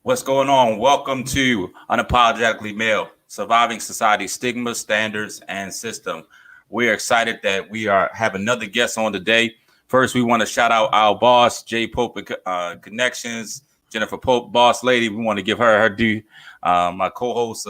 What's going on? Welcome to Unapologetically Male, Surviving Society's Stigma, Standards, and System. We are excited that we have another guest on today. First, we want to shout out our boss, Jay Pope Connections, Jennifer Pope, boss lady. We want to give her due. My co-host,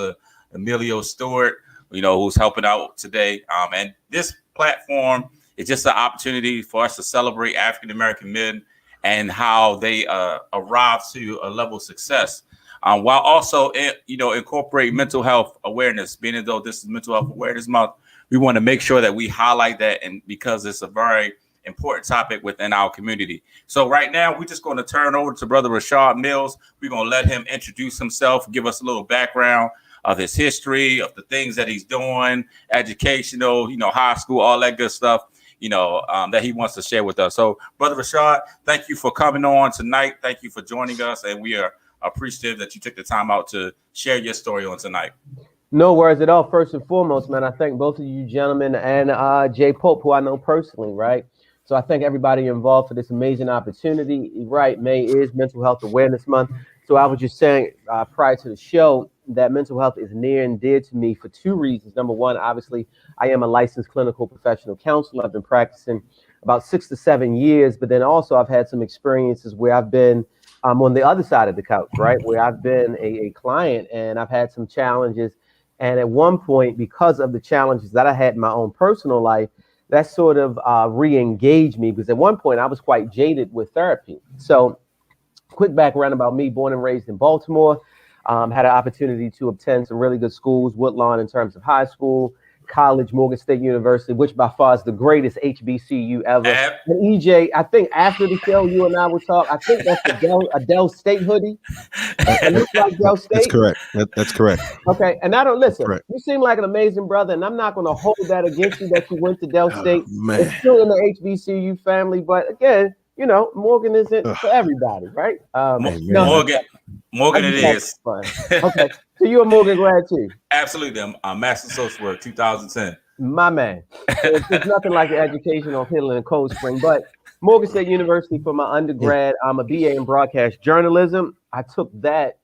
Emilio Stewart, who's helping out today. And this platform is just an opportunity for us to celebrate African American men and how they arrive to a level of success, while also incorporate mental health awareness. Being as though this is Mental Health Awareness Month, we want to make sure that we highlight that, and because it's a very important topic within our community. So right now, we're just going to turn over to Brother Rashad Mills. We're going to let him introduce himself, give us a little background of his history, of the things that he's doing, educational, high school, all that good stuff, that he wants to share with us. So, Brother Rashad, thank you for coming on tonight. Thank you for joining us, and we are appreciative that you took the time out to share your story on tonight. No worries at all. First and foremost, man, I thank both of you gentlemen and Jay Pope, who I know personally, right? So I thank everybody involved for this amazing opportunity. Right, May is Mental Health Awareness Month. So I was just saying prior to the show that mental health is near and dear to me for two reasons. Number one, obviously, I am a licensed clinical professional counselor. I've been practicing about 6 to 7 years, but then also I've had some experiences where I've been on the other side of the couch, right? Where I've been a client and I've had some challenges. And at one point, because of the challenges that I had in my own personal life, that sort of re-engaged me, because at one point I was quite jaded with therapy. So quick background about me: born and raised in Baltimore, had an opportunity to attend some really good schools, Woodlawn in terms of high school, college, Morgan State University, which by far is the greatest HBCU ever. And EJ, I think after the show, you and I will talk. I think that's a Dell State hoodie. It looks like Dell State. That's correct. That's correct. Okay, and I don't listen. You seem like an amazing brother, and I'm not going to hold that against you that you went to Dell State. It's still in the HBCU family, but again, Morgan isn't for everybody, right? Morgan it is. Okay, so you're a Morgan grad too? Absolutely. I'm Master Social Work 2010. My man. It's nothing like the education on Hill and Cold Spring, but Morgan State University for my undergrad. I'm a BA in broadcast journalism. I took that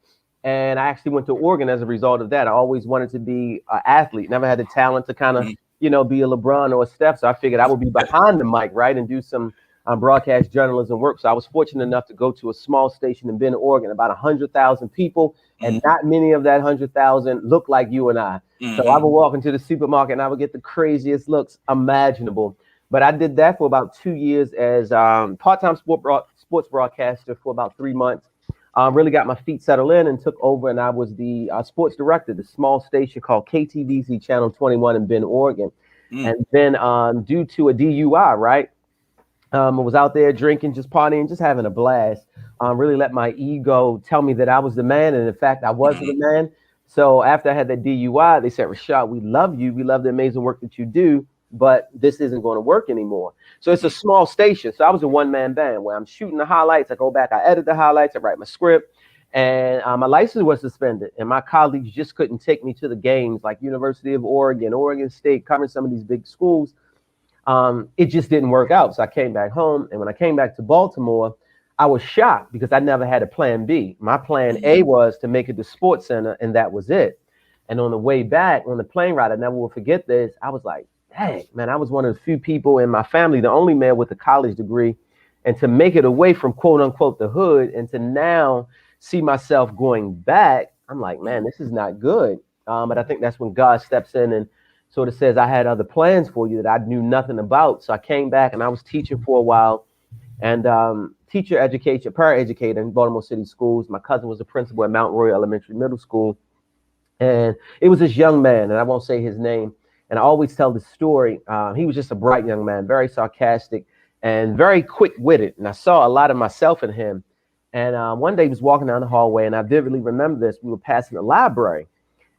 and I actually went to Oregon as a result of that. I always wanted to be an athlete, never had the talent to kind of, be a LeBron or a Steph. So I figured I would be behind the mic, right, and do some broadcast journalism work. So I was fortunate enough to go to a small station in Bend, Oregon, about 100,000 people, and not many of that 100,000 look like you and I. So I would walk into the supermarket and I would get the craziest looks imaginable. But I did that for about 2 years as part-time sports broadcaster for about 3 months. Really got my feet settled in and took over, and I was the sports director at the small station called KTVZ Channel 21 in Bend, Oregon. And then due to a DUI, right? I was out there drinking, just partying, just having a blast. Really let my ego tell me that I was the man. And in fact, I wasn't the man. So after I had that DUI, they said, Rashad, we love you. We love the amazing work that you do, but this isn't going to work anymore. So it's a small station. So I was a one-man band where I'm shooting the highlights. I go back, I edit the highlights, I write my script. And my license was suspended. And my colleagues just couldn't take me to the games like University of Oregon, Oregon State, covering some of these big schools. It just didn't work out. So I came back home. And when I came back to Baltimore, I was shocked because I never had a plan B. My plan A was to make it to Sports Center, and that was it. And on the way back on the plane ride, I never will forget this. I was like, hey, man, I was one of the few people in my family, the only man with a college degree. And to make it away from quote unquote the hood and to now see myself going back, I'm like, man, this is not good. But I think that's when God steps in and sort of says, I had other plans for you that I knew nothing about. So I came back and I was teaching for a while, and paraeducator in Baltimore City schools. My cousin was the principal at Mount Royal Elementary Middle School. And it was this young man, and I won't say his name. And I always tell this story. He was just a bright young man, very sarcastic and very quick-witted. And I saw a lot of myself in him. And one day he was walking down the hallway, and I vividly remember this. We were passing the library,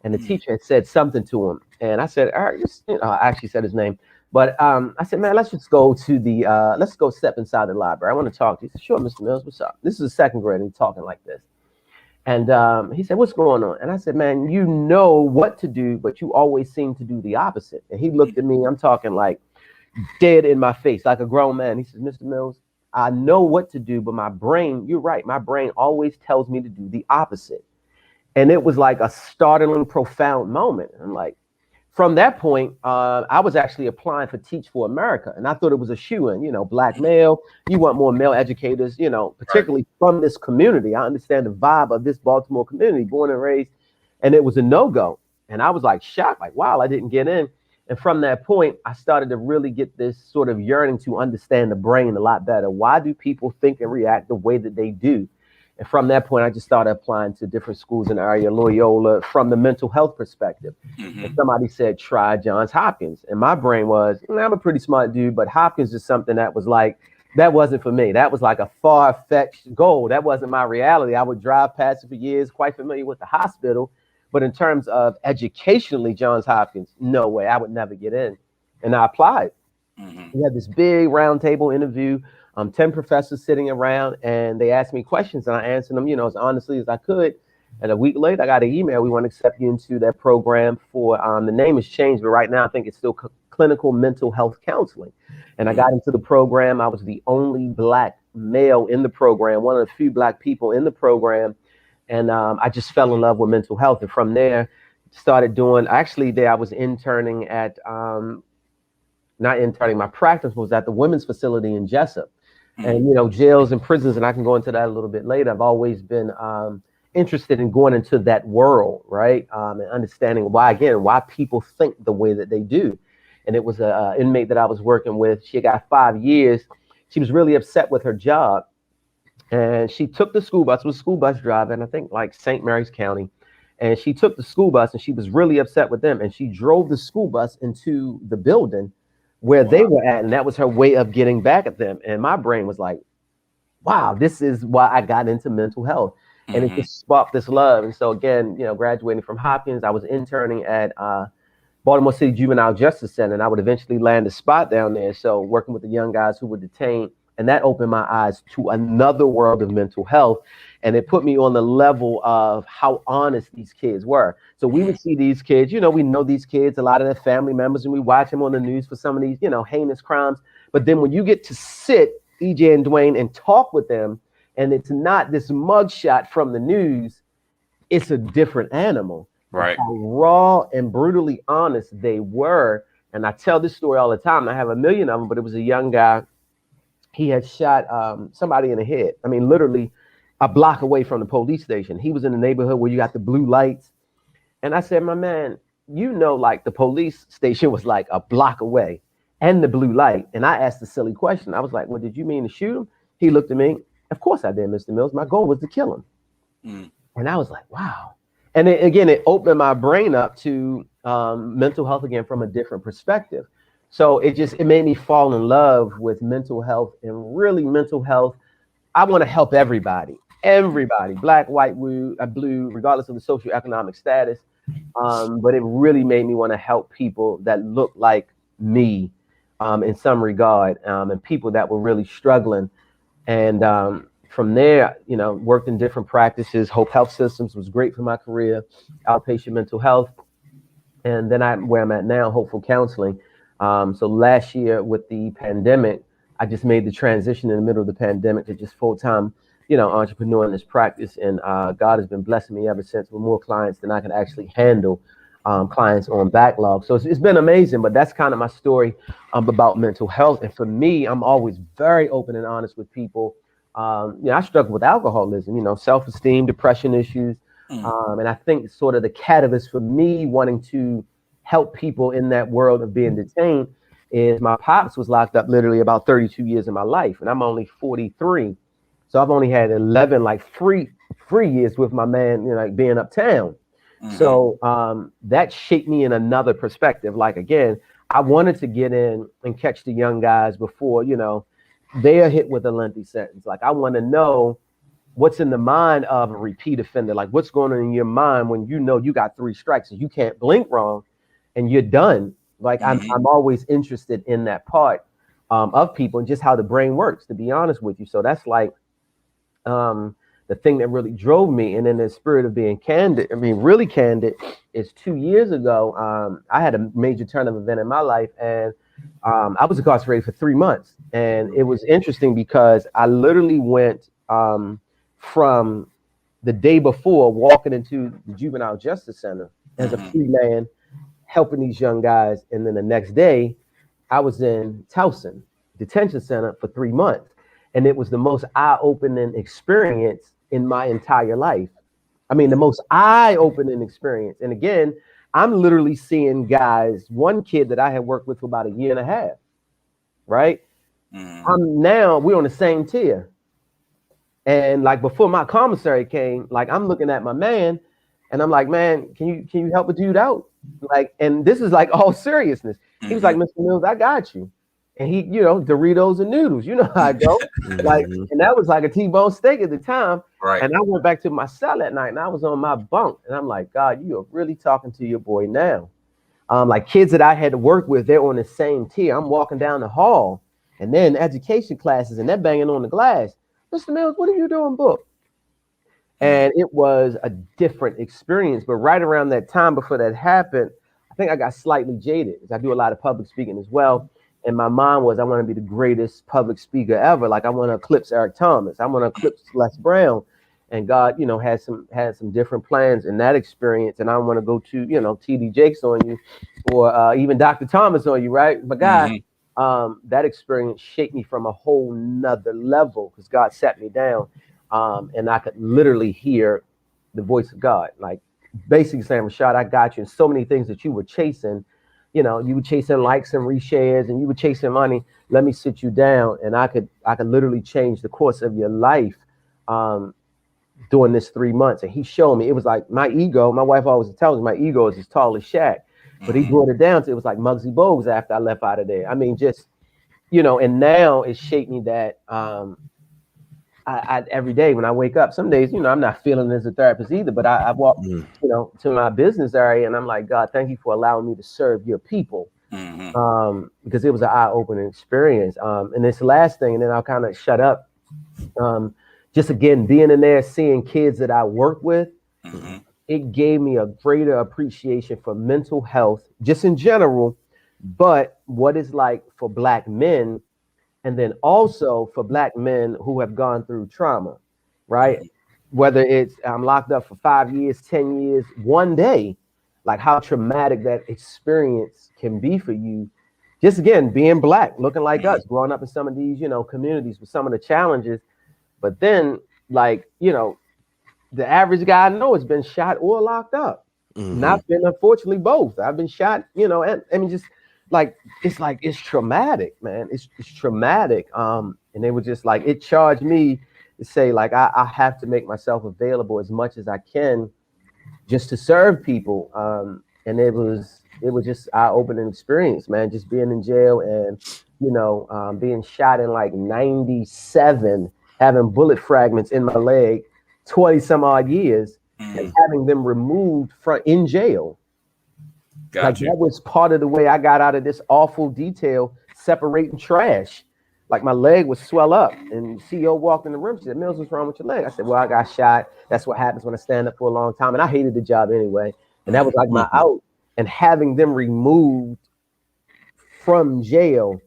and the teacher had said something to him. And I said, all right, I actually said his name. But I said, man, let's just go to let's go step inside the library. I want to talk to you. He said, sure, Mr. Mills, what's up? This is a second grade, and he's talking like this. And he said, what's going on? And I said, man, you know what to do, but you always seem to do the opposite. And he looked at me, I'm talking like dead in my face, like a grown man. He said, Mr. Mills, I know what to do, but my brain, you're right, my brain always tells me to do the opposite. And it was like a startling, profound moment. I'm like, from that point, I was actually applying for Teach for America, and I thought it was a shoe-in. Black male, you want more male educators, Right. particularly from this community. I understand the vibe of this Baltimore community, born and raised, and it was a no-go. And I was like shocked, like, wow, I didn't get in. And from that point, I started to really get this sort of yearning to understand the brain a lot better. Why do people think and react the way that they do? And from that point, I just started applying to different schools in the area, Loyola, from the mental health perspective. And Mm-hmm. somebody said, try Johns Hopkins. And my brain was, I'm a pretty smart dude, but Hopkins is something that was like, that wasn't for me. That was like a far-fetched goal. That wasn't my reality. I would drive past it for years, quite familiar with the hospital. But in terms of educationally, Johns Hopkins, no way. I would never get in. And I applied. Mm-hmm. We had this big round table interview, 10 professors sitting around, and they asked me questions, and I answered them, as honestly as I could. And a week later, I got an email. We want to accept you into that program for, the name has changed, but right now I think it's still clinical mental health counseling. And I got into the program. I was the only Black male in the program, one of the few Black people in the program. And I just fell in love with mental health. And from there, started doing, actually, there I was interning at, not interning, my practice was at the women's facility in Jessup. And, jails and prisons, and I can go into that a little bit later. I've always been interested in going into that world, right? And understanding why people think the way that they do. And it was a inmate that I was working with. She got 5 years. She was really upset with her job. And she took the school bus, it was a school bus drive, and I think like St. Mary's County. And she took the school bus and she was really upset with them. And she drove the school bus into the building where they Wow. were at. And that was her way of getting back at them. And my brain was like, wow, this is why I got into mental health. And it Mm-hmm. just sparked this love. And so again, graduating from Hopkins, I was interning at Baltimore City Juvenile Justice Center, and I would eventually land a spot down there. So working with the young guys who were detained, and that opened my eyes to another world of mental health. And it put me on the level of how honest these kids were. So we would see these kids, we know these kids, a lot of their family members, and we watch them on the news for some of these, heinous crimes. But then when you get to sit, EJ and Dwayne, and talk with them, and it's not this mugshot from the news, it's a different animal. And Right. how raw and brutally honest they were. And I tell this story all the time. I have a million of them, but it was a young guy. He had shot somebody in the head. I mean, literally a block away from the police station. He was in the neighborhood where you got the blue lights. And I said, my man, like the police station was like a block away and the blue light. And I asked the silly question. I was like, well, did you mean to shoot him? He looked at me. Of course I did, Mr. Mills. My goal was to kill him. Mm. And I was like, wow. And it opened my brain up to mental health again from a different perspective. So it made me fall in love with mental health, and really mental health. I want to help everybody, black, white, blue, regardless of the socioeconomic status. But it really made me want to help people that look like me in some regard, and people that were really struggling. And from there, worked in different practices. Hope Health Systems was great for my career, outpatient mental health. And then where I'm at now, Hopeful Counseling. So last year with the pandemic, I just made the transition in the middle of the pandemic to just full-time, entrepreneur in this practice. And God has been blessing me ever since with more clients than I can actually handle, clients on backlog. So it's been amazing, but that's kind of my story about mental health. And for me, I'm always very open and honest with people. I struggle with alcoholism, self-esteem, depression issues. Mm. And I think sort of the catalyst for me wanting to help people in that world of being detained is my pops was locked up literally about 32 years of my life, and I'm only 43. So I've only had 11 like free years with my man, like being uptown. Mm-hmm. So that shaped me in another perspective. Like, again, I wanted to get in and catch the young guys before, they are hit with a lengthy sentence. Like, I want to know what's in the mind of a repeat offender. Like, what's going on in your mind when you got 3 strikes and you can't blink wrong and you're done. Like, Mm-hmm. I'm always interested in that part of people and just how the brain works, to be honest with you. So that's like the thing that really drove me. And in the spirit of being candid, really candid, is 2 years ago, I had a major turn of event in my life, and I was incarcerated for 3 months, and it was interesting because I literally went from the day before walking into the juvenile justice center as a free man, helping these young guys, and then the next day I was in Towson detention center for 3 months, and it was the most eye-opening experience in my entire life. I mean, the most eye-opening experience. And again, I'm literally seeing guys. One kid that I had worked with for about a year and a half, right? We're on the same tier. And like before my commissary came, like I'm looking at my man, and I'm like, man, can you help a dude out? Like, and this is like all seriousness. He was like, Mr. Mills, I got you. And he, Doritos and noodles, you know how I go. Like, and that was like a T-bone steak at the time. Right. And I went back to my cell at night, and I was on my bunk, and I'm like, God, you are really talking to your boy now. Like kids that I had to work with, they're on the same tier. I'm walking down the hall, and they're in education classes, and they're banging on the glass. Mr. Mills, what are you doing, book? And it was a different experience. But right around that time before that happened, I think I got slightly jaded, because I do a lot of public speaking as well. And my mind was, I want to be the greatest public speaker ever. Like I want to eclipse Eric Thomas. I want to eclipse Les Brown. And God, had some different plans in that experience. And I want to go to, TD Jakes on you, or even Dr. Thomas on you, right? But God, that experience shaped me from a whole nother level, because God sat me down, and I could literally hear the voice of God, like basically saying, Rashad, I got you. And so many things that you were chasing, you were chasing likes and reshares, and you were chasing money. Let me sit you down, and I could literally change the course of your life during this 3 months. And he showed me, it was like my ego. My wife always tells me my ego is as tall as Shaq, but he brought it down to, it was like Muggsy Bogues after I left out of there. I mean, just, and now it shaped me that I every day when I wake up, some days, I'm not feeling as a therapist either, but I walk, to my business area, and I'm like, God, thank you for allowing me to serve your people. Because it was an eye-opening experience. And this last thing, and then I'll kind of shut up. Just again, being in there, seeing kids that I work with, it gave me a greater appreciation for mental health, just in general, but what it's like for Black men. And then also for Black men who have gone through trauma, right? Whether it's I'm locked up for 5 years, 10 years, one day, like how traumatic that experience can be for you. Just again, being Black, looking like us, growing up in some of these, communities with some of the challenges. But then, like, the average guy I know has been shot or locked up. And I've been, unfortunately, both. I've been shot, and I mean, just it's traumatic, man. It's traumatic. And they were just like, it charged me to say, like, I have to make myself available as much as I can just to serve people. And it was just eye-opening experience, man, just being in jail and, being shot in like 97, having bullet fragments in my leg, 20 some odd years, and having them removed in jail. That was part of the way I got out of this awful detail, separating trash. Like my leg would swell up, and the CEO walked in the room. She said, Mills, what's wrong with your leg? I said, well, I got shot. That's what happens when I stand up for a long time. And I hated the job anyway. And that was like my out. And having them removed from jail.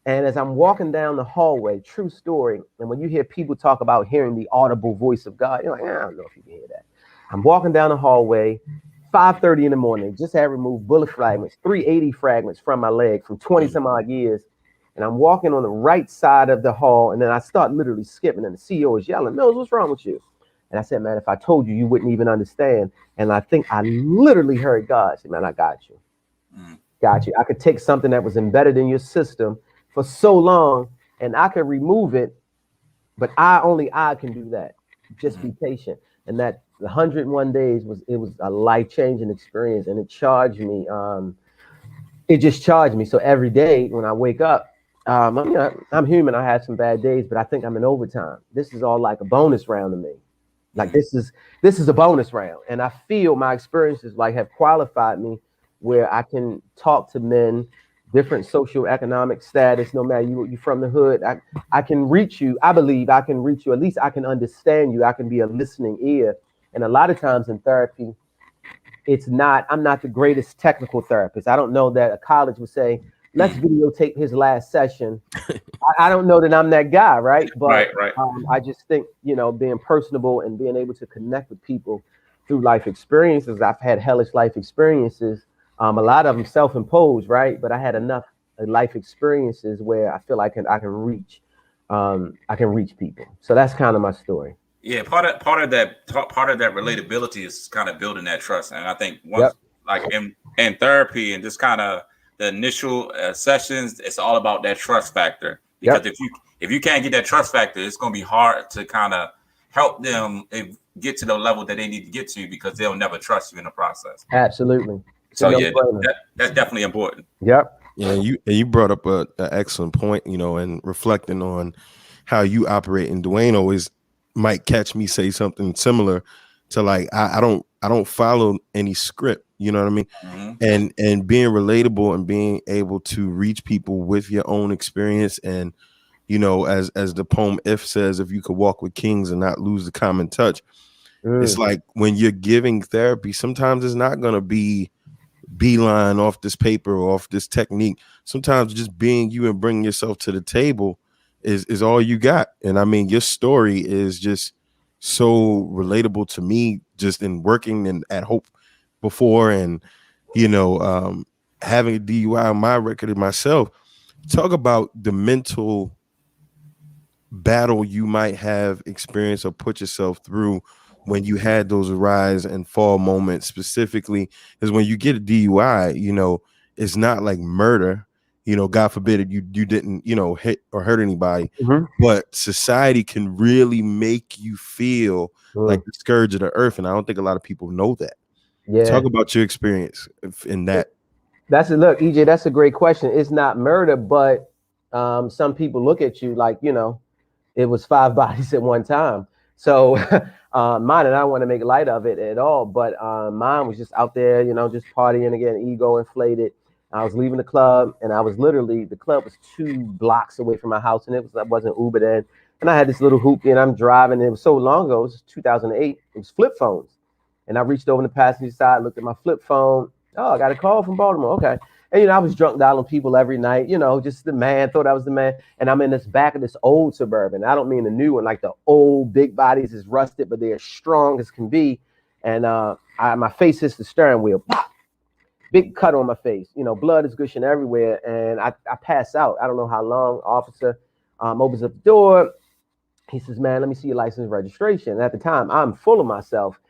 And as I'm walking down the hallway, true story. And when you hear people talk about hearing the audible voice of God, you're like, I don't know if you can hear that. I'm walking down the hallway, 5:30 in the morning, just had removed bullet fragments, 380 fragments from my leg from 20 some odd years. And I'm walking on the right side of the hall, and then I start literally skipping, and the CEO is yelling, Mills, what's wrong with you? And I said, man, if I told you, you wouldn't even understand. And I think I literally heard God say, man, I got you. Got you. I could take something that was embedded in your system for so long, and I could remove it, but only I can do that. Just be patient. And that the 101 days was a life-changing experience, and it charged me. It just charged me. So every day when I wake up, I'm human. I have some bad days, but I think I'm in overtime. This is all like a bonus round to me. Like this is a bonus round, and I feel my experiences like have qualified me where I can talk to men, different socioeconomic status, no matter you from the hood. I can reach you. I believe I can reach you. At least I can understand you. I can be a listening ear. And a lot of times in therapy, I'm not the greatest technical therapist. I don't know that a college would say, let's videotape his last session. I don't know that I'm that guy, right? But Right. I just think, being personable and being able to connect with people through life experiences. I've had hellish life experiences. A lot of them self-imposed, right? But I had enough life experiences where I feel like I can reach people. So that's kind of my story. Yeah, part of that relatability is kind of building that trust, and I think once Yep. like in therapy and just kind of the initial sessions, it's all about that trust factor. Because Yep. if you can't get that trust factor, it's going to be hard to kind of help them get to the level that they need to get to because they'll never trust you in the process. Absolutely. It's a So yeah, no-brainer. that's definitely important. Yep. Yeah, you brought up a excellent point, and reflecting on how you operate. And Dwayne always might catch me say something similar to like I don't follow any script. You know what I mean? Hmm. And being relatable and being able to reach people with your own experience. And as the poem If says, if you could walk with kings and not lose the common touch, it's Mm. like when you're giving therapy, sometimes it's not gonna be beeline off this paper or off this technique. Sometimes just being you and bringing yourself to the table is all you got. And I mean, your story is just so relatable to me, just in working and at Hope before, and you know, um, having a DUI on my record of myself. Talk about the mental battle you might have experienced or put yourself through when you had those rise and fall moments. Specifically is when you get a DUI, it's not like murder, God forbid you didn't, hit or hurt anybody, Mhm. but society can really make you feel like Mm. the scourge of the earth. And I don't think a lot of people know that. Yeah. Talk about your experience in that. That's it. Look, EJ, that's a great question. It's not murder, but some people look at you like, it was five bodies at one time. So mine, and I don't want to make light of it at all, but mine was just out there, just partying again, ego inflated. I was leaving the club, and the club was 2 blocks away from my house, and I wasn't Uber then. And I had this little hoopty, and I'm driving. And it was so long ago, it was 2008. It was flip phones. And I reached over the passenger side, looked at my flip phone. Oh, I got a call from Baltimore. Okay. And, I was drunk dialing people every night, just the man, thought I was the man. And I'm in this back of this old Suburban. I don't mean the new one, like the old big bodies is rusted, but they're strong as can be. And my face hits the steering wheel. Pop! Big cut on my face. Blood is gushing everywhere. And I pass out. I don't know how long. Officer opens up the door. He says, man, let me see your license and registration. And at the time, I'm full of myself.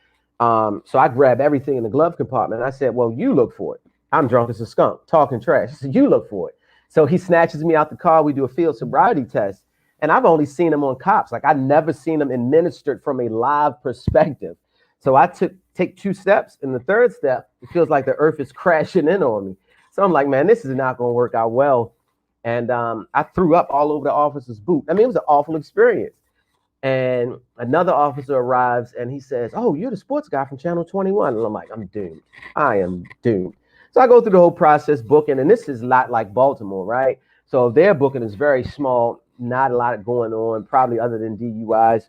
So I grab everything in the glove compartment. And I said, well, you look for it. I'm drunk as a skunk, talking trash. He said, you look for it. So he snatches me out the car. We do a field sobriety test. And I've only seen him on cops. Like, I never seen him administered from a live perspective. So I take 2 steps. And the third step, it feels like the earth is crashing in on me. So I'm like, man, this is not going to work out well. And I threw up all over the officer's boot. I mean, it was an awful experience. And another officer arrives and he says, oh, you're the sports guy from Channel 21. And I'm like, I'm doomed. I am doomed. So I go through the whole process booking, and this is not like Baltimore, right? So their booking is very small, not a lot going on, probably other than DUIs.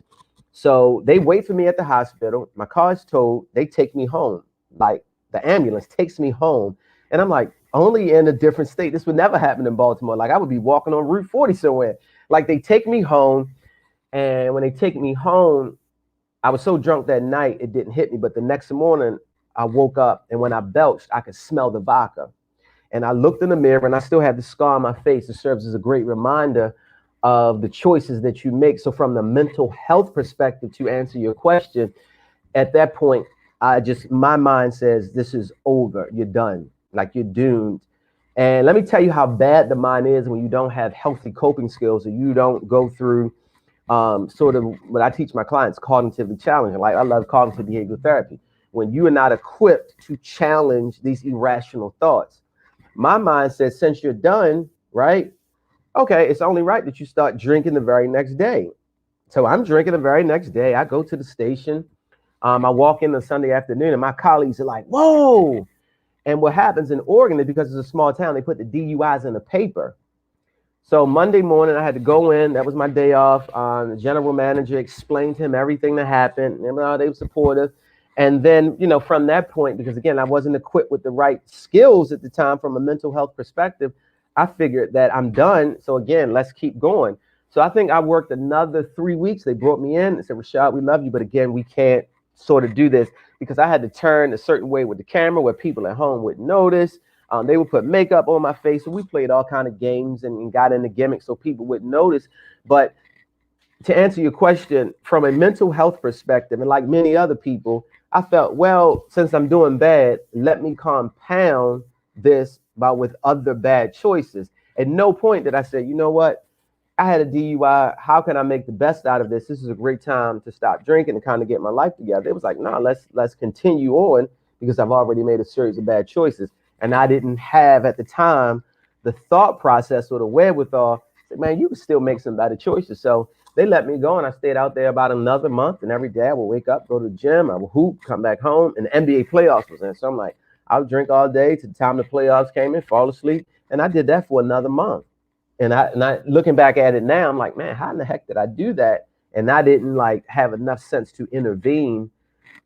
So they wait for me at the hospital. My car is towed. They take me home. Like, the ambulance takes me home. And I'm like, only in a different state. This would never happen in Baltimore. Like, I would be walking on Route 40 somewhere. Like, they take me home. And when they take me home, I was so drunk that night, it didn't hit me. But the next morning, I woke up, and when I belched, I could smell the vodka. And I looked in the mirror, and I still have the scar on my face. It serves as a great reminder of the choices that you make. So from the mental health perspective, to answer your question, at that point, my mind says, this is over. You're done. Like, you're doomed. And let me tell you how bad the mind is when you don't have healthy coping skills, or you don't go through sort of what I teach my clients, cognitively challenging. Like, I love cognitive behavioral therapy. When you are not equipped to challenge these irrational thoughts, my mind says, since you're done, right? Okay, it's only right that you start drinking the very next day. So I'm drinking the very next day. I go to the station. I walk in on Sunday afternoon, and my colleagues are like, whoa. And what happens in Oregon is, because it's a small town, they put the DUIs in the paper. So Monday morning, I had to go in. That was my day off. The general manager explained to him everything that happened. They were supportive. And then, from that point, because again, I wasn't equipped with the right skills at the time from a mental health perspective, I figured that I'm done. So again, let's keep going. So I think I worked another 3 weeks. They brought me in and said, Rashad, we love you, but again, we can't sort of do this because I had to turn a certain way with the camera where people at home wouldn't notice. They would put makeup on my face. So we played all kind of games and got into gimmicks so people wouldn't notice. But to answer your question, from a mental health perspective, and like many other people, I felt, well, since I'm doing bad, let me compound this by with other bad choices. At no point did I say, you know what? I had a DUI. How can I make the best out of this? This is a great time to stop drinking and kind of get my life together. It was like, no, let's continue on because I've already made a series of bad choices. And I didn't have at the time the thought process or the wherewithal. Say, man, you can still make some better choices. So they let me go, and I stayed out there about another month. And every day I would wake up, go to the gym, I would hoop, come back home, and the NBA playoffs was in. So I'm like, I would drink all day to the time the playoffs came in, fall asleep, and I did that for another month. And I looking back at it now, I'm like, man, how in the heck did I do that? And I didn't like have enough sense to intervene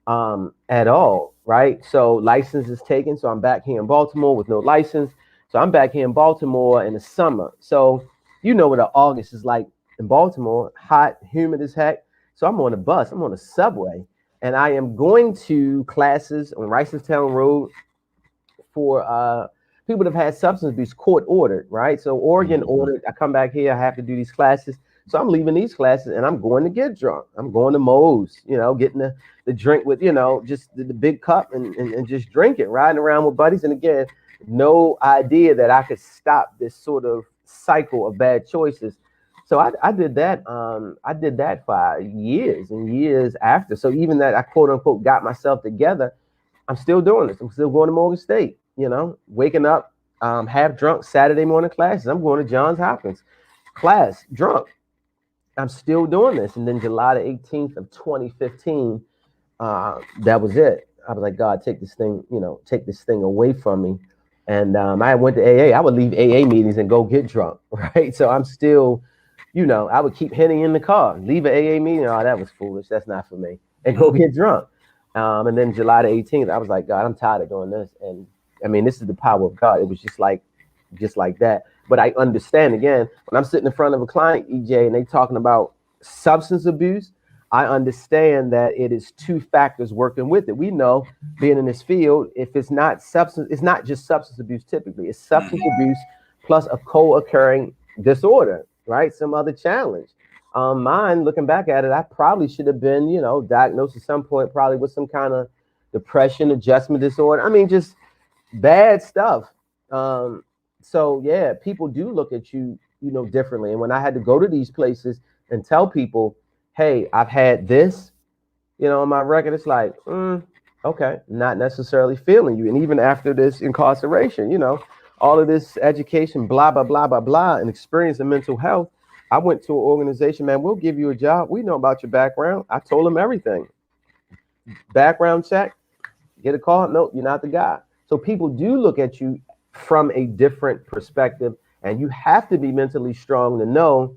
at all, right? So license is taken, so I'm back here in Baltimore with no license. So I'm back here in Baltimore in the summer. So you know what August is like in Baltimore, hot, humid as heck. So I'm on a bus, I'm on a subway, and I am going to classes on Ricestown Road for people that have had substance abuse court ordered, right? So Oregon ordered, I come back here, I have to do these classes. So I'm leaving these classes and I'm going to get drunk. I'm going to Moe's, getting the drink with, just the big cup and just drinking, riding around with buddies. And again, no idea that I could stop this sort of cycle of bad choices. So I did that. I did that for years and years after. So even that I quote unquote got myself together, I'm still doing this. I'm still going to Morgan State, waking up half drunk Saturday morning classes. I'm going to Johns Hopkins class drunk. I'm still doing this. And then July the 18th of 2015, that was it. I was like, God, take this thing away from me. And I went to AA. I would leave AA meetings and go get drunk, right? So I'm still, I would keep hitting in the car, leave an AA meeting. Oh, that was foolish. That's not for me. And go get drunk. And then July the 18th, I was like, God, I'm tired of doing this. And I mean, this is the power of God. It was just like that. But I understand, again, when I'm sitting in front of a client, EJ, and they talking about substance abuse, I understand that it is two factors working with it. We know, being in this field, if it's not substance, it's not just substance abuse typically. It's substance abuse plus a co-occurring disorder, right? Some other challenge. Mine, looking back at it, I probably should have been, diagnosed at some point, probably with some kind of depression, adjustment disorder. I mean, just bad stuff. So yeah, people do look at you, differently. And when I had to go to these places and tell people, hey, I've had this, on my record, it's like, okay, not necessarily feeling you. And even after this incarceration, all of this education, blah, blah, blah, blah, blah, and experience in mental health, I went to an organization, man, we'll give you a job. We know about your background. I told them everything. Background check, get a call. No, you're not the guy. So people do look at you from a different perspective, and you have to be mentally strong to know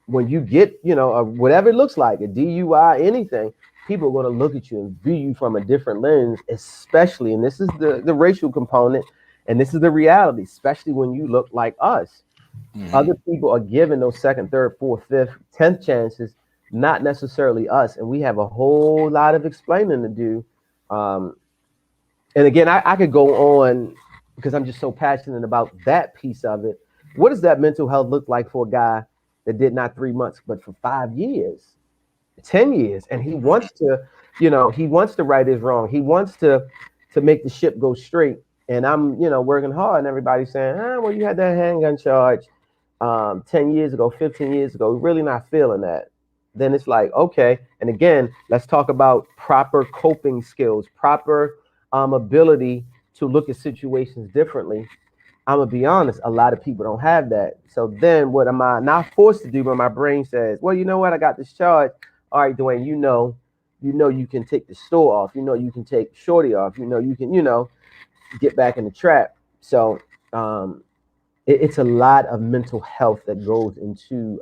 when you get, whatever it looks like, a DUI, anything, people are going to look at you and view you from a different lens, especially, and this is the racial component, and this is the reality, especially when you look like us. Mm-hmm. Other people are given those second, third, fourth, fifth, 10th chances, not necessarily us. And we have a whole lot of explaining to do. And again, I could go on because I'm just so passionate about that piece of it. What does that mental health look like for a guy that did not 3 months, but for 5 years, 10 years? And he wants to, he wants to right his wrong. He wants to make the ship go straight. And I'm, working hard, and everybody's saying, well, you had that handgun charge 10 years ago, 15 years ago. Really not feeling that. Then it's like, okay. And again, let's talk about proper coping skills, proper ability to look at situations differently. I'm gonna be honest, a lot of people don't have that. So then what am I not forced to do when my brain says, well, you know what, I got this charge. All right, Dwayne, you know you can take the store off, you can take Shorty off, you can, get back in the trap. So it's a lot of mental health that goes into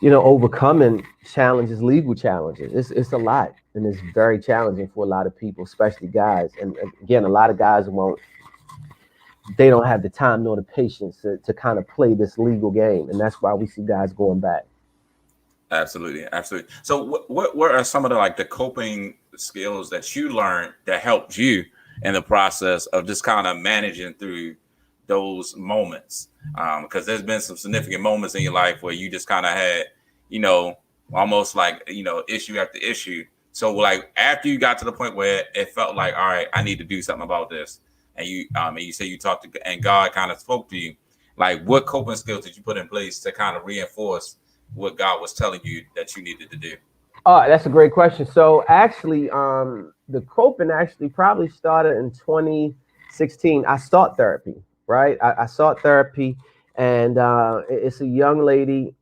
overcoming challenges, legal challenges. It's a lot, and it's very challenging for a lot of people, especially guys. And again, a lot of guys won't they don't have the time nor the patience to kind of play this legal game. And that's why we see guys going back. Absolutely, absolutely. So, what are some of the like the coping skills that you learned that helped you in the process of just kind of managing through those moments? Because there's been some significant moments in your life where you just kind of had, you know, almost like issue after issue. So, like after you got to the point where it felt like, all right, I need to do something about this, and you say you talked to and God kind of spoke to you. Like, what coping skills did you put in place to kind of reinforce what God was telling you that you needed to do? That's a great question. So actually, the coping actually probably started in 2016. I sought therapy, right? I sought therapy, and it's a young lady.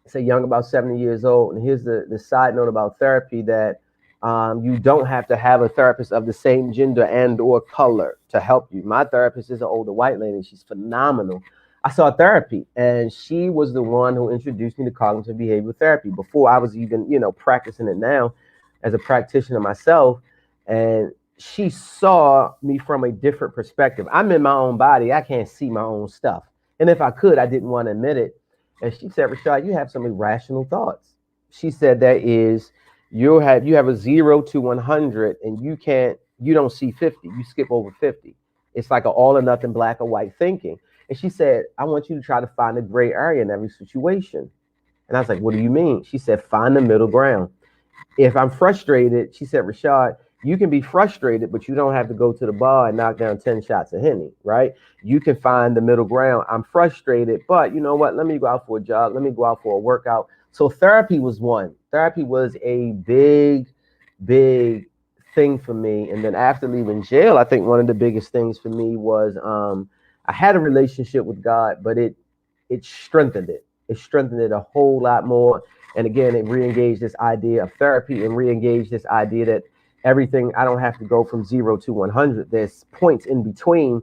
Say young, about 70 years old. And here's the side note about therapy, that you don't have to have a therapist of the same gender and or color to help you. My therapist is an older white lady. She's phenomenal. I saw therapy, and she was the one who introduced me to cognitive behavioral therapy before I was even, practicing it now as a practitioner myself. And she saw me from a different perspective. I'm in my own body. I can't see my own stuff. And if I could, I didn't want to admit it. And she said, Rashad, you have some irrational thoughts. She said that is you have a 0 to 100, and you don't see 50. You skip over 50. It's like an all or nothing, black or white thinking. And she said, I want you to try to find a gray area in every situation. And I was like, what do you mean? She said, find the middle ground. If I'm frustrated, she said, Rashad, you can be frustrated, but you don't have to go to the bar and knock down 10 shots of Henny, right? You can find the middle ground. I'm frustrated, but you know what? Let me go out for a jog. Let me go out for a workout. So therapy was one. Therapy was a big, big thing for me. And then after leaving jail, I think one of the biggest things for me was I had a relationship with God, but it strengthened it. It strengthened it a whole lot more. And again, it re-engaged this idea of therapy and re-engaged this idea that everything, I don't have to go from 0 to 100. There's points in between.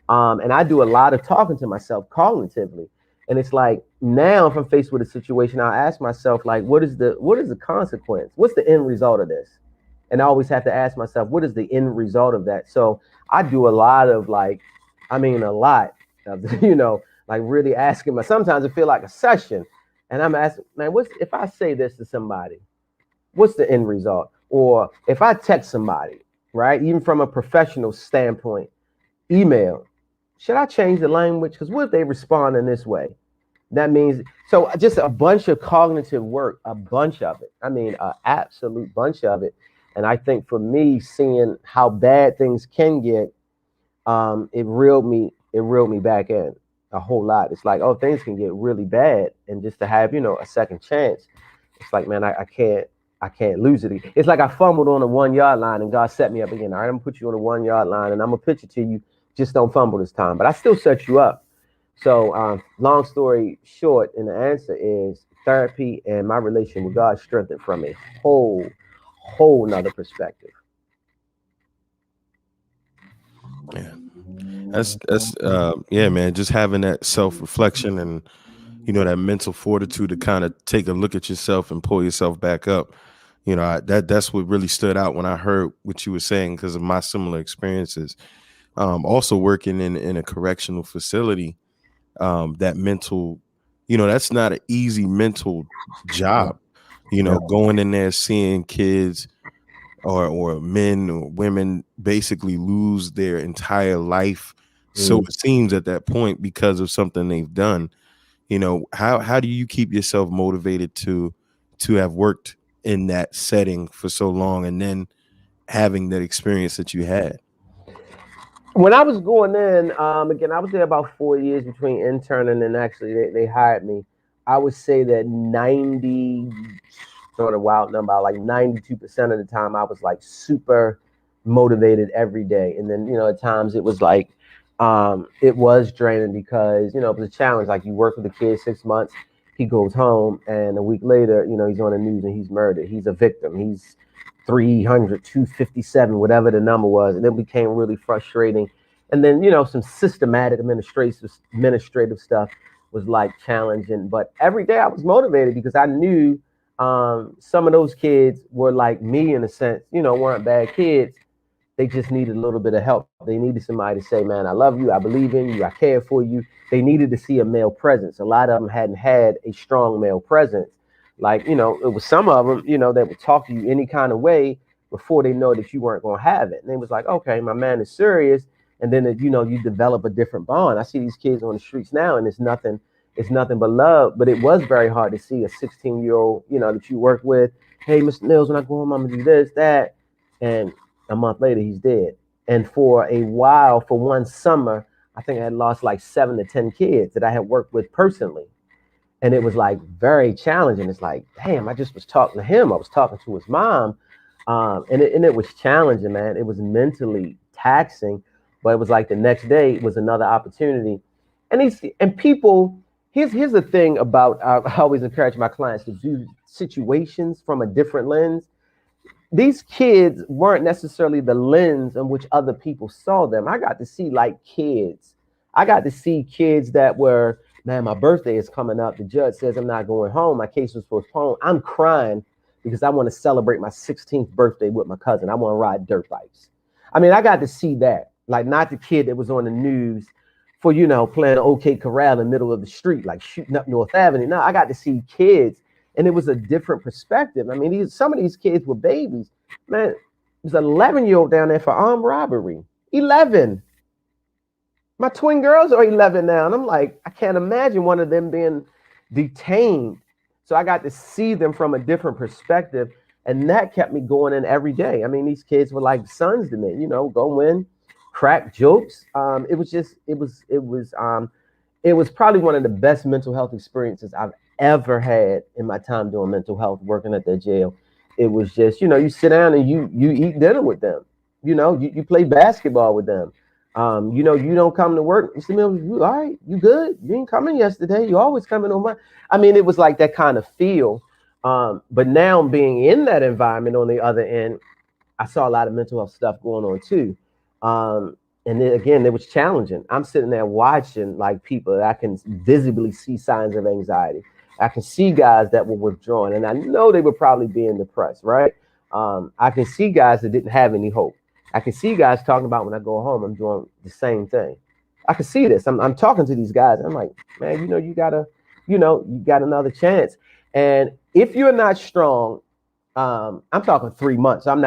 And I do a lot of talking to myself cognitively. And it's like, now if I'm faced with a situation, I'll ask myself, like, what is the consequence? What's the end result of this? And I always have to ask myself, what is the end result of that? So I do a lot of a lot of, like really asking myself. Sometimes it feel like a session. And I'm asking, man, if I say this to somebody, what's the end result? Or if I text somebody, right, even from a professional standpoint, email, should I change the language? Because what if they respond in this way? That means, so just a bunch of cognitive work, a bunch of it. I mean, an absolute bunch of it. And I think for me, seeing how bad things can get, it reeled me back in a whole lot. It's like, oh, things can get really bad, and just to have a second chance, it's like, man, I can't lose it. It's like I fumbled on the 1 yard line, and God set me up again. All right, I'm gonna put you on the 1 yard line, and I'm gonna pitch it to you. Just don't fumble this time, but I still set you up. So, long story short, and the answer is therapy and my relation with God strengthened from a whole nother perspective. Yeah. That's yeah, man. Just having that self-reflection and that mental fortitude to kind of take a look at yourself and pull yourself back up. That's what really stood out when I heard what you were saying, because of my similar experiences. Also working in a correctional facility, that mental, that's not an easy mental job. Yeah. Going in there, seeing kids or men or women basically lose their entire life. So it seems at that point, because of something they've done. How do you keep yourself motivated to have worked in that setting for so long, and then having that experience that you had? When I was going in, again, I was there about 4 years between interning and actually they hired me. I would say that 90, sort of wild number, like 92% of the time, I was like super motivated every day. And then, at times it was like, it was draining because, it was a challenge. Like, you work with the kid 6 months, he goes home, and a week later, he's on the news and he's murdered. He's a victim. He's 300, 257, whatever the number was. And it became really frustrating. And then, some systematic administrative stuff was like challenging. But every day I was motivated because I knew some of those kids were like me in a sense, weren't bad kids. They just needed a little bit of help. They needed somebody to say, man, I love you, I believe in you, I care for you. They needed to see a male presence. A lot of them hadn't had a strong male presence. Like, it was some of them, that would talk to you any kind of way before they know that you weren't going to have it. And they was like, okay, my man is serious. And then, you develop a different bond. I see these kids on the streets now, and it's nothing but love. But it was very hard to see a 16-year-old, that you work with. Hey, Mr. Mills, when I go home, I'm gonna do this, that. And a month later, he's dead. And for a while, for one summer, I think I had lost like 7 to 10 kids that I had worked with personally. And it was like very challenging. It's like, damn, I just was talking to him. I was talking to his mom. And it was challenging, man. It was mentally taxing, but it was like the next day was another opportunity. And people, here's the thing about, I always encourage my clients to view situations from a different lens. These kids weren't necessarily the lens in which other people saw them. I got to see like kids. I got to see kids that were, man, my birthday is coming up. The judge says I'm not going home. My case was postponed. I'm crying because I want to celebrate my 16th birthday with my cousin. I want to ride dirt bikes. I mean, I got to see that. Like, not the kid that was on the news for, playing OK Corral in the middle of the street, like shooting up North Avenue. No, I got to see kids. And it was a different perspective. I mean, some of these kids were babies. Man, there's an 11-year-old down there for armed robbery. 11. My twin girls are 11 now. And I'm like, I can't imagine one of them being detained. So I got to see them from a different perspective. And that kept me going in every day. I mean, these kids were like sons to me, go in, crack jokes. It was probably one of the best mental health experiences I've ever had in my time doing mental health, working at that jail. It was just, you sit down and you eat dinner with them. You play basketball with them. You don't come to work. Mr. Mills, you all right? You good? You ain't coming yesterday. You always coming on my. I mean, it was like that kind of feel. But now being in that environment on the other end, I saw a lot of mental health stuff going on too. And then again, it was challenging. I'm sitting there watching like people that I can visibly see signs of anxiety. I can see guys that were withdrawn, and I know they were probably being depressed, right? I can see guys that didn't have any hope. I can see guys talking about, when I go home, I'm doing the same thing. I can see this. I'm talking to these guys. I'm like, man, you got another chance. And if you're not strong, I'm talking 3 months. I'm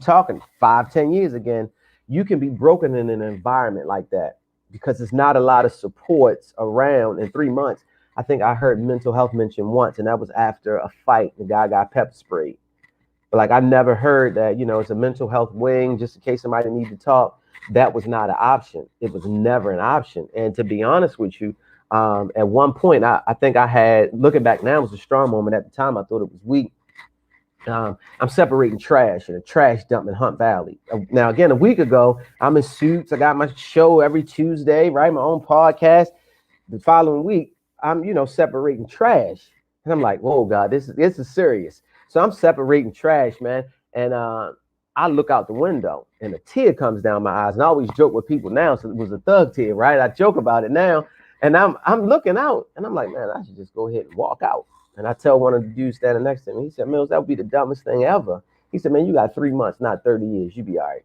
talking 5-10 years again. You can be broken in an environment like that because there's not a lot of supports around. In 3 months, I think I heard mental health mentioned once, and that was after a fight. The guy got pepper sprayed. But like, I never heard that, it's a mental health wing just in case somebody needs to talk. That was not an option. It was never an option. And to be honest with you, at one point, I think I had, looking back now, it was a strong moment. At the time, I thought it was weak. I'm separating trash in a trash dump in Hunt Valley. Now, again, a week ago, I'm in suits. I got my show every Tuesday, right? My own podcast. The following week, I'm, separating trash. And I'm like, whoa, God, this is serious. So I'm separating trash, man. And I look out the window and a tear comes down my eyes. And I always joke with people now. So it was a thug tear, right? I joke about it now. And I'm looking out and I'm like, man, I should just go ahead and walk out. And I tell one of the dudes standing next to me, he said, Mills, that would be the dumbest thing ever. He said, man, you got 3 months, not 30 years. You be all right.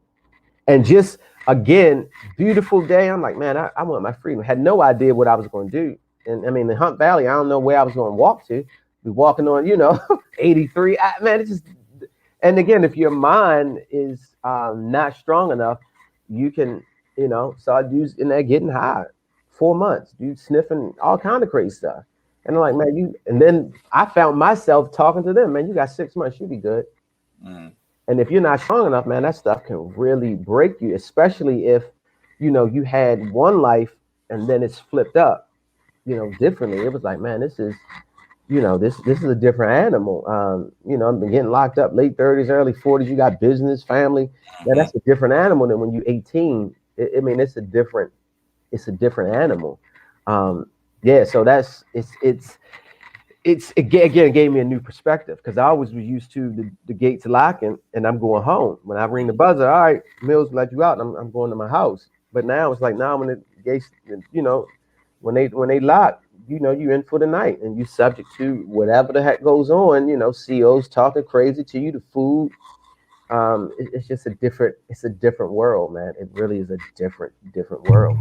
And just, again, beautiful day. I'm like, man, I want my freedom. Had no idea what I was going to do. And I mean, in Hunt Valley, I don't know where I was going to walk to. Be walking on, 83. Man, it's just, and again, if your mind is not strong enough, you can, start using that, getting high. 4 months, dude, sniffing all kind of crazy stuff. And I'm like, man, and then I found myself talking to them, man, you got 6 months, you be good. Mm. And if you're not strong enough, man, that stuff can really break you, especially if, you had one life and then it's flipped up, differently. It was like, man, this is, this is a different animal. I've been getting locked up late 30s, early 40s. You got business, family. Man, that's a different animal than when you're 18. It's a different animal. So it gave me a new perspective because I always was used to the gates locking and I'm going home. When I ring the buzzer, all right, Mills let you out, and I'm going to my house. But now it's like, now when the gates, when they lock, you in for the night and you subject to whatever the heck goes on, COs talking crazy to you, the food, It's just it's a different world, man. It really is a different world.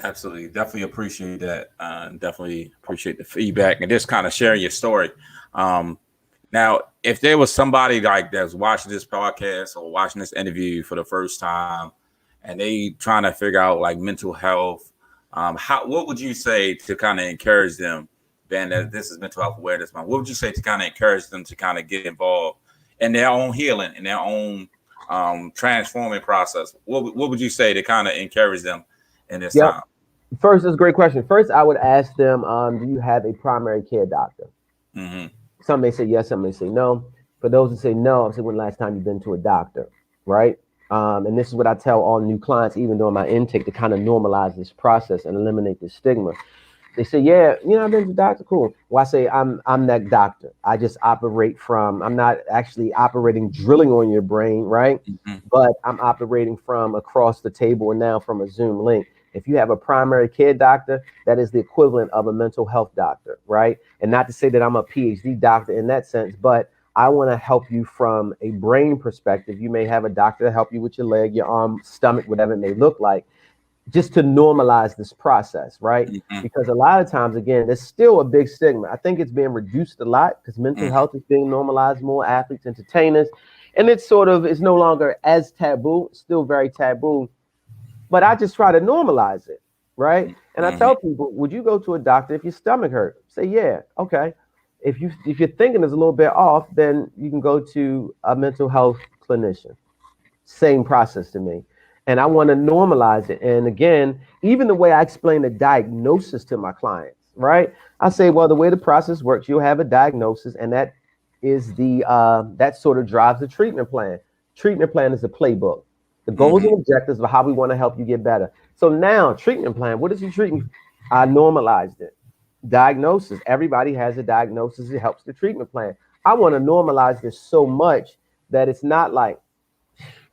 Absolutely. Definitely appreciate that. Definitely appreciate the feedback and just kind of sharing your story. Um, Now, if there was somebody like that's watching this podcast or watching this interview for the first time and they trying to figure out like mental health, what would you say to kind of encourage them, Ben, that this is mental health awareness month? What would you say to kind of encourage them to kind of get involved in their own healing, in their own transforming process? What would you say to kind of encourage them in this Yep. time? First, that's a great question. First, I would ask them, do you have a primary care doctor? Mm-hmm. Some may say yes, some may say no. For those who say no, I say, when the last time you've been to a doctor, right? And this is what I tell all new clients, even during my intake, to kind of normalize this process and eliminate the stigma. They say, yeah, I've been to the doctor. Cool. Well, I say, I'm that doctor. I just operate from. I'm not actually operating drilling on your brain, right? Mm-hmm. But I'm operating from across the table and now from a Zoom link. If you have a primary care doctor, that is the equivalent of a mental health doctor, right? And not to say that I'm a PhD doctor in that sense, but I want to help you from a brain perspective. You may have a doctor to help you with your leg, your arm, stomach, whatever it may look like, just to normalize this process, right? Mm-hmm. Because a lot of times, again, there's still a big stigma. I think it's being reduced a lot because mental health is being normalized more, athletes, entertainers, and it's no longer as taboo, still very taboo, but I just try to normalize it, right? And I Mm-hmm. tell people, would you go to a doctor if your stomach hurt? Say, yeah, okay. If you're thinking is a little bit off, then you can go to a mental health clinician. Same process to me. And I want to normalize it. And again, even the way I explain the diagnosis to my clients, right? I say, well, the way the process works, you'll have a diagnosis, and that is that sort of drives the treatment plan. Treatment plan is a playbook, the goals Mm-hmm. and objectives of how we want to help you get better. So now, treatment plan, what is your treatment? I normalized it. Diagnosis, everybody has a diagnosis. It helps the treatment plan. I want to normalize this so much that it's not like,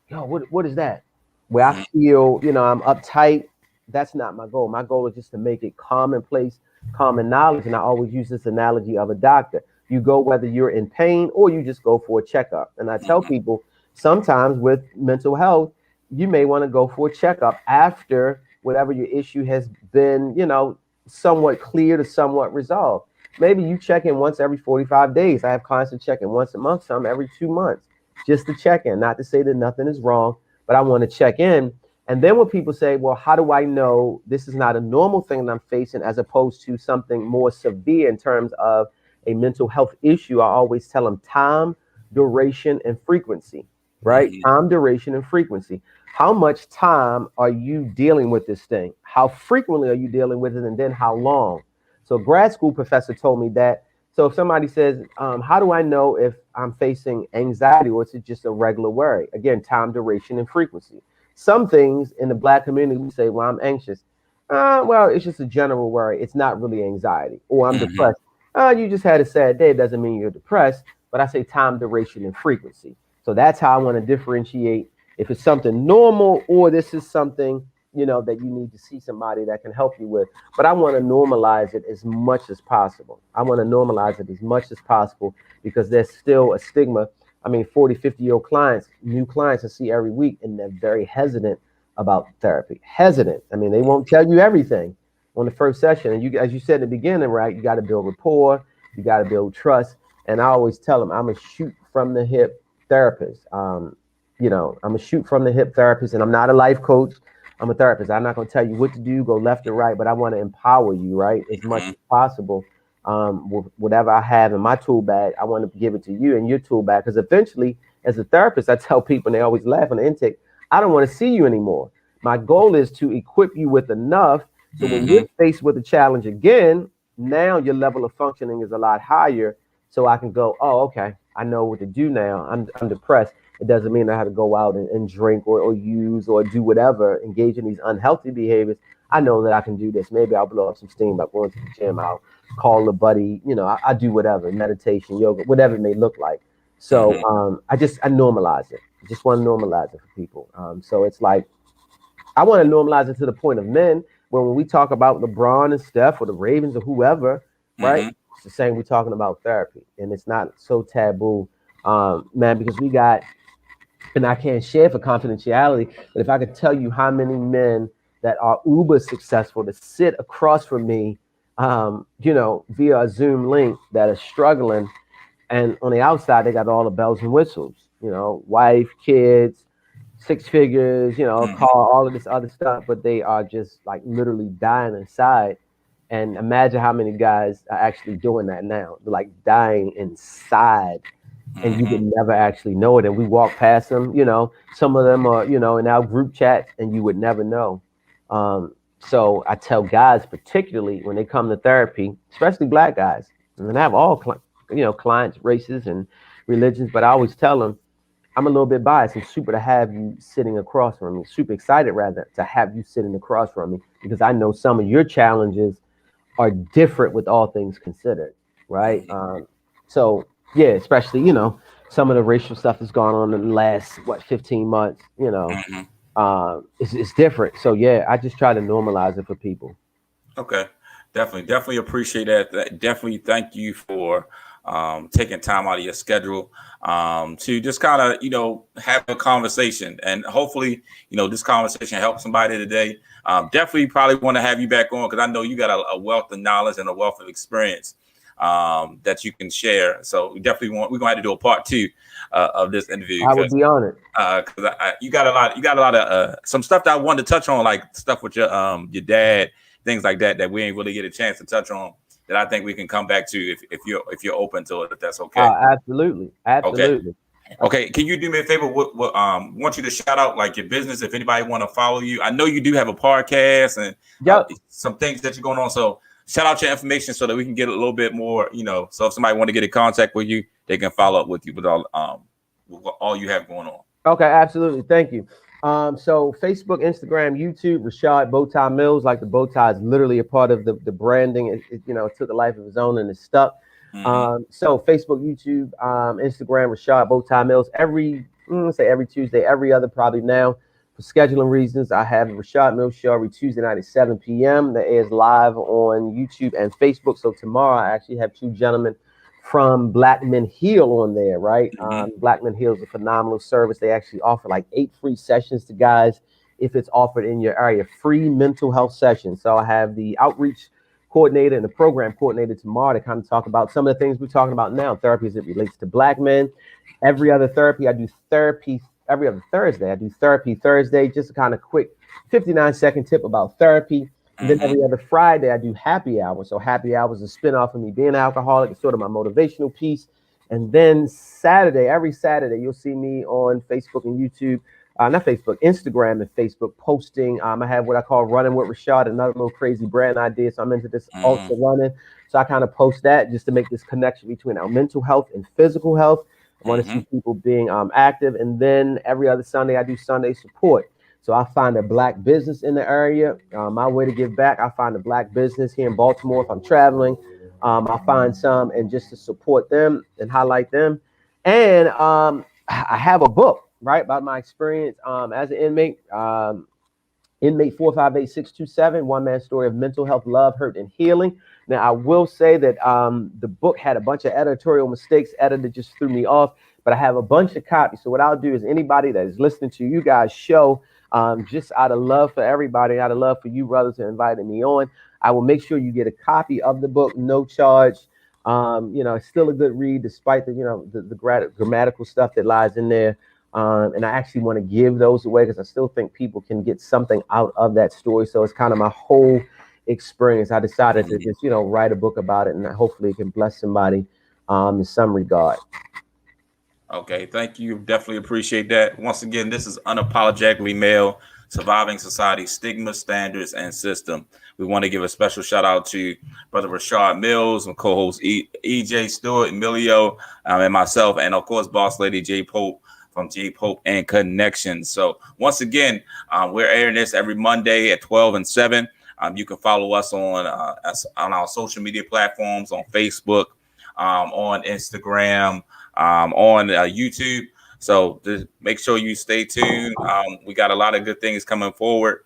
yo, what is that? Where I feel, I'm uptight. That's not my goal. My goal is just to make it commonplace, common knowledge. And I always use this analogy of a doctor. You go whether you're in pain or you just go for a checkup. And I tell people sometimes with mental health, you may want to go for a checkup after whatever your issue has been, somewhat cleared or somewhat resolved. Maybe you check in once every 45 days. I have clients that check in once a month, some every 2 months, just to check in. Not to say that nothing is wrong, but I want to check in. And then when people say, well, how do I know this is not a normal thing that I'm facing as opposed to something more severe in terms of a mental health issue, I always tell them time, duration, and frequency, right? Mm-hmm. Time, duration, and frequency. How much time are you dealing with this thing? How frequently are you dealing with it? And then how long? So, grad school professor told me that. So, if somebody says, how do I know if I'm facing anxiety or is it just a regular worry? Again, time, duration, and frequency. Some things in the Black community, we say, well, I'm anxious. Well, it's just a general worry. It's not really anxiety. Or I'm Mm-hmm. depressed. You just had a sad day. It doesn't mean you're depressed. But I say time, duration, and frequency. So that's how I want to differentiate if it's something normal or this is something, that you need to see somebody that can help you with. But I want to normalize it as much as possible. I want to normalize it as much as possible because there's still a stigma. I mean, 40, 50-year-old clients, new clients I see every week, and they're very hesitant about therapy. Hesitant. I mean, they won't tell you everything on the first session. And you, as you said in the beginning, right, you got to build rapport, you got to build trust. And I always tell them I'm a shoot from the hip therapist. I'm a shoot from the hip therapist, and I'm not a life coach. I'm a therapist. I'm not going to tell you what to do, go left or right, but I want to empower you, right, as much as possible. With whatever I have in my tool bag, I want to give it to you in your tool bag. Because eventually, as a therapist, I tell people, and they always laugh on the intake, I don't want to see you anymore. My goal is to equip you with enough so when Mm-hmm. you're faced with a challenge again, now your level of functioning is a lot higher. So I can go, oh, okay, I know what to do now. I'm depressed. It doesn't mean I have to go out and drink or use or do whatever, engage in these unhealthy behaviors. I know that I can do this. Maybe I'll blow up some steam by going to the gym. I'll call a buddy. I do whatever, meditation, yoga, whatever it may look like. So Mm-hmm. I normalize it. I just want to normalize it for people. So it's like I want to normalize it to the point of men when we talk about LeBron and Steph or the Ravens or whoever, right? Mm-hmm. It's the same we're talking about therapy, and it's not so taboo man, because we got, and I can't share for confidentiality, but if I could tell you how many men that are uber successful to sit across from me, via a Zoom link that are struggling, and on the outside they got all the bells and whistles, wife, kids, six figures, a Mm-hmm. car, all of this other stuff, but they are just like literally dying inside. And imagine how many guys are actually doing that now. They're like dying inside, and you Mm-hmm. would never actually know it. And we walk past them, some of them are, in our group chats, and you would never know. So I tell guys, particularly when they come to therapy, especially black guys, and I have all, clients, races, and religions, but I always tell them, I'm a little bit biased. I'm super to have you sitting across from me, super excited rather to have you sitting across from me, because I know some of your challenges are different with all things considered, right? Mm-hmm. So yeah, especially some of the racial stuff that's gone on in the last 15 months, Mm-hmm. it's different. So yeah, I just try to normalize it for people. Okay, definitely appreciate that. Definitely thank you for taking time out of your schedule to just kind of have a conversation, and hopefully this conversation helps somebody today. Definitely probably want to have you back on, because I know you got a wealth of knowledge and a wealth of experience that you can share. So we're gonna have to do a part two of this interview, I would be honored. because you got a lot of some stuff that I wanted to touch on, like stuff with your dad, things like that we ain't really get a chance to touch on, that I think we can come back to if you're open to it, if that's okay. Absolutely, Okay. absolutely. Okay. Can you do me a favor? What want you to shout out like your business, if anybody want to follow you. I know you do have a podcast and Yep. some things that you're going on. So shout out your information so that we can get a little bit more, so if somebody want to get in contact with you, they can follow up with you with all you have going on. Okay, absolutely. Thank you. So Facebook, Instagram, YouTube, Rashad Bowtie Mills. Like the bow tie is literally a part of the branding. It took a life of its own and it's stuck. Mm-hmm. So Facebook, YouTube, Instagram, Rashad Bowtie Mills. Let's say every Tuesday, every other probably now. For scheduling reasons, I have the Rashad Mills show every Tuesday night at 7 p.m. That airs live on YouTube and Facebook. So tomorrow I actually have two gentlemen from Black Men Heal on there, right? Mm-hmm. Black Men Heal is a phenomenal service. They actually offer like 8 free sessions to guys if it's offered in your area, free mental health sessions. So I have the outreach coordinator and the program coordinator tomorrow to kind of talk about some of the things we're talking about now, therapy as it relates to Black men. Every other therapy, I do therapy every other Thursday. I do therapy Thursday, just a kind of quick 59-second tip about therapy. And then Mm-hmm. every other Friday, I do happy hour. So happy hour is a spinoff of me being an alcoholic. It's sort of my motivational piece. And then every Saturday, you'll see me on Facebook and YouTube. Not Facebook, Instagram and Facebook posting. I have what I call Running with Rashad, another little crazy brand idea. So I'm into this ultra running. So I kind of post that just to make this connection between our mental health and physical health. I want to Mm-hmm. see people being active. And then every other Sunday, I do Sunday support. So I find a Black business in the area. My way to give back, I find a Black business here in Baltimore if I'm traveling. I find some and just to support them and highlight them. And I have a book, right, about my experience as an inmate. Inmate 458627, one man story of mental health, love, hurt, and healing. Now, I will say that the book had a bunch of editorial mistakes. Editor just threw me off, but I have a bunch of copies. So what I'll do is anybody that is listening to you guys' show, just out of love for everybody, out of love for you brothers who invited me on, I will make sure you get a copy of the book, no charge. It's still a good read despite the grammatical stuff that lies in there. And I actually want to give those away because I still think people can get something out of that story. So it's kind of my whole experience. I decided to just, write a book about it, and hopefully it can bless somebody in some regard. Okay, thank you. Definitely appreciate that. Once again, this is Unapologetically Male, Surviving Society's Stigma, Standards, and System. We want to give a special shout out to Brother Rashad Mills and co-host EJ Stewart, Emilio, and myself, and of course, Boss Lady J Pope from J Pope and Connections. So once again, we're airing this every Monday at 12 and 7. You can follow us on our social media platforms, on Facebook, on Instagram, on YouTube. So just make sure you stay tuned. We got a lot of good things coming forward.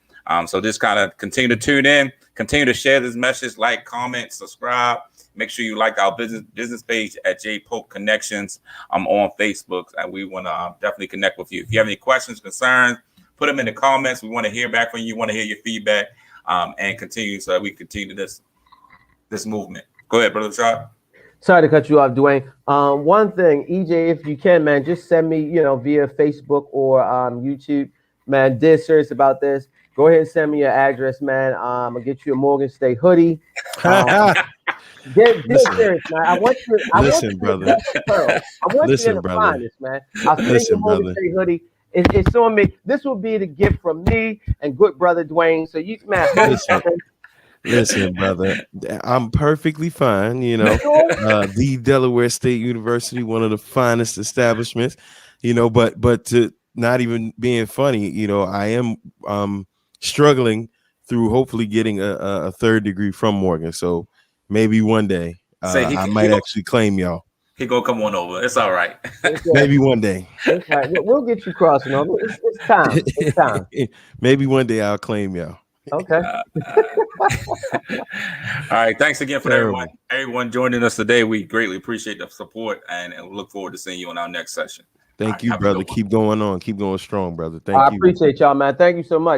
So just kind of continue to tune in, continue to share this message, like, comment, subscribe. Make sure you like our business page at J Pope Connections. I'm on Facebook, and we want to definitely connect with you. If you have any questions, concerns, put them in the comments. We want to hear back from you. We want to hear your feedback, and continue so that we continue this movement. Go ahead, Brother Rashad. Sorry to cut you off, Dwayne. One thing, EJ, if you can, man, just send me, via Facebook or YouTube, man. Dead serious about this. Go ahead and send me your address, man. I'm gonna get you a Morgan State hoodie. Dead serious, man. I want you. Listen, brother. I want you in the finest, man. I'll send you a Morgan State hoodie. It's on me. This will be the gift from me and good brother Dwayne. So you, man. Listen, brother, I'm perfectly fine. The Delaware State University, one of the finest establishments. But to not even being funny, I am struggling through hopefully getting a third degree from Morgan. So maybe one day I might actually claim y'all. He gonna come on over. It's all right. Maybe one day. It's right. We'll get you crossing over. It's time. It's time. Maybe one day I'll claim y'all. Okay. All right. Thanks again for everyone joining us today. We greatly appreciate the support and look forward to seeing you on our next session. Thank you, brother. Keep going on. Keep going strong, brother. Thank you. I appreciate y'all, man. Thank you so much.